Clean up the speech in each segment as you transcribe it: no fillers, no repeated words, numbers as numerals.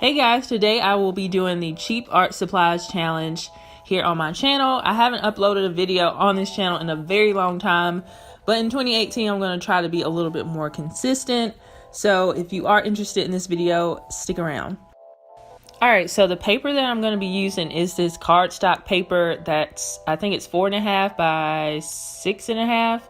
Hey guys, today I will be doing the cheap art supplies challenge here on my channel. I haven't uploaded a video on this channel in a very long time, but in 2018 I'm going to try to be a little bit more consistent. So if you are interested in this video, stick around. Alright, so the paper that I'm going to be using is this cardstock paper that's, I think it's 4.5 by 6.5.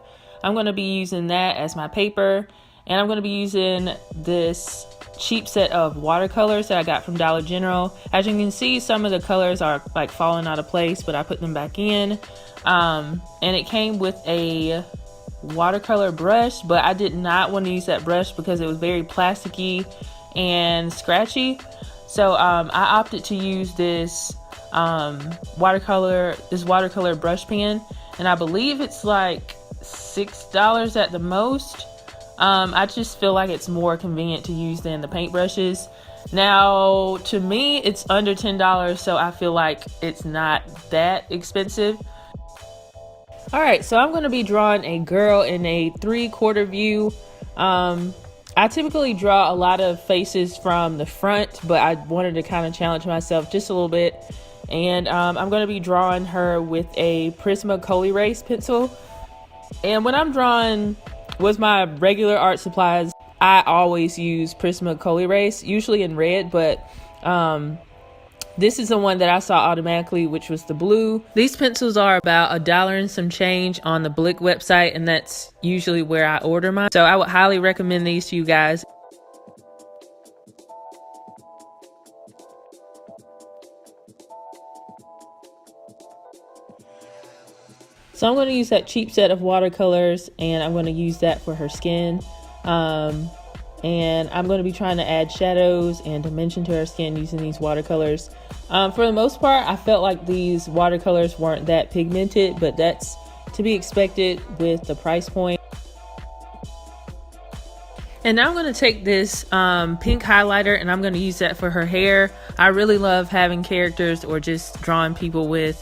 I'm going to be using that as my paper, and I'm going to be using this cheap set of watercolors that I got from Dollar General. As you can see, some of the colors are like falling out of place, but I put them back in. And it came with a watercolor brush, but I did not want to use that brush because it was very plasticky and scratchy. So I opted to use this watercolor brush pen, and I believe it's like $6 at the most. I just feel like it's more convenient to use than the paintbrushes. Now, to me, it's under $10, so I feel like it's not that expensive. Alright, so I'm going to be drawing a girl in a 3/4 view. I typically draw a lot of faces from the front, but I wanted to kind of challenge myself just a little bit. And I'm going to be drawing her with a Prismacolor pencil. And when I'm drawing with my regular art supplies, I always use Prismacolor, usually in red, but this is the one that I saw automatically, which was the blue. These pencils are about $1 and some change on the Blick website, and that's usually where I order mine. So I would highly recommend these to you guys. So I'm going to use that cheap set of watercolors, and I'm going to use that for her skin. And I'm going to be trying to add shadows and dimension to her skin using these watercolors. For the most part, I felt like these watercolors weren't that pigmented, but that's to be expected with the price point. And now I'm going to take this pink highlighter, and I'm going to use that for her hair. I really love having characters or just drawing people with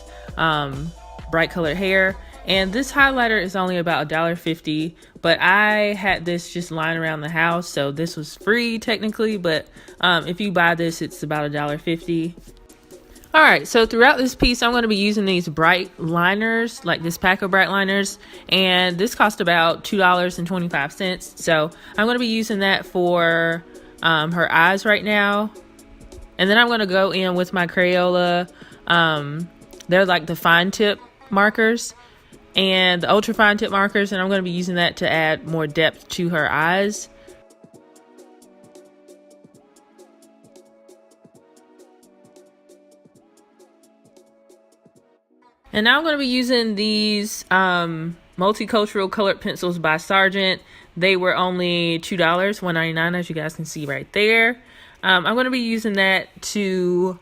bright colored hair. And this highlighter is only about $1.50, but I had this just lying around the house, so this was free technically, but if you buy this, it's about $1.50. Alright, so throughout this piece, I'm going to be using these Brite Liners, like this pack of Brite Liners, and this cost about $2.25, so I'm going to be using that for her eyes right now. And then I'm going to go in with my Crayola, they're like the fine tip markers and the ultra fine tip markers, and I'm going to be using that to add more depth to her eyes. And now I'm going to be using these Multicultural Colored Pencils by Sargent. They were only $2, $1.99, as you guys can see right there. I'm going to be using that to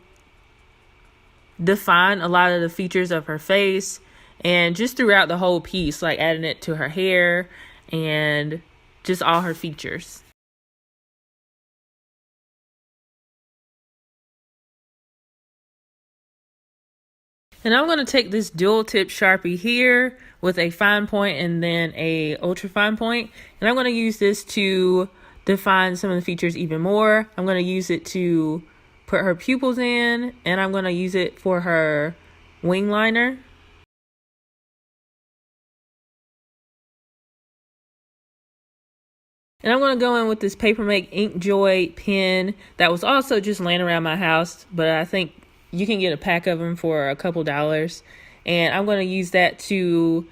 define a lot of the features of her face, and just throughout the whole piece, like adding it to her hair and just all her features. And I'm going to take this dual tip Sharpie here with a fine point and then a ultra fine point, and I'm going to use this to define some of the features even more. I'm going to use it to put her pupils in, and I'm going to use it for her wing liner. And I'm going to go in with this Papermate Ink Joy pen that was also just laying around my house, but I think you can get a pack of them for a couple dollars. And I'm going to use that to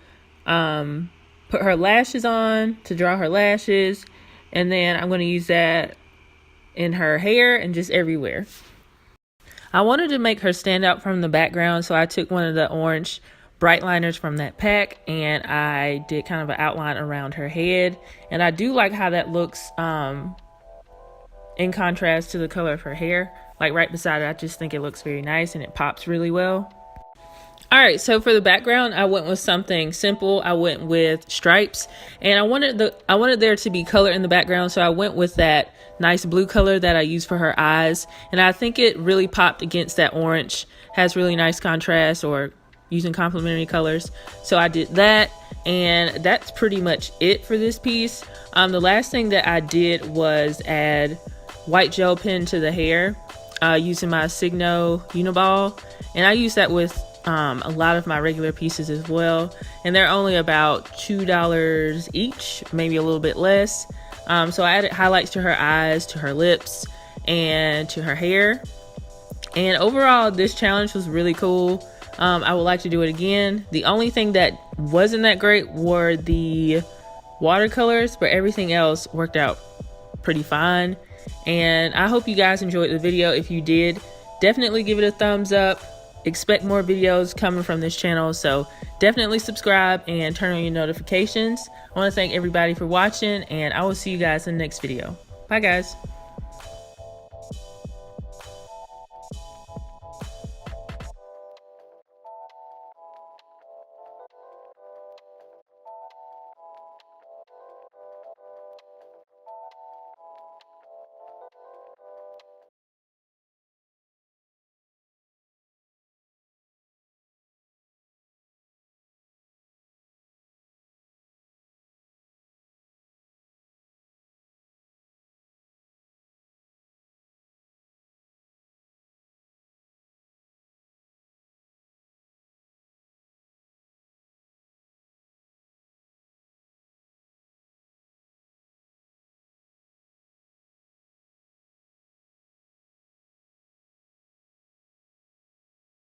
put her lashes on, to draw her lashes, and then I'm going to use that in her hair and just everywhere. I wanted to make her stand out from the background, so I took one of the orange Brite Liners from that pack, and I did kind of an outline around her head. And I do like how that looks in contrast to the color of her hair. Like right beside it, I just think it looks very nice and it pops really well. Alright, so for the background, I went with something simple. I went with stripes, and I wanted there to be color in the background, so I went with that nice blue color that I used for her eyes, and I think it really popped against that orange. Has really nice contrast, or using complementary colors, so I did that. And that's pretty much it for this piece. The last thing that I did was add white gel pen to the hair, using my Signo Uniball, and I use that with a lot of my regular pieces as well, and they're only about $2 each, maybe a little bit less. So I added highlights to her eyes, to her lips, and to her hair. And overall, this challenge was really cool. I would like to do it again. The only thing that wasn't that great were the watercolors, but everything else worked out pretty fine. And I hope you guys enjoyed the video. If you did, definitely give it a thumbs up. Expect more videos coming from this channel, so definitely subscribe and turn on your notifications. I want to thank everybody for watching, and I will see you guys in the next video. Bye guys.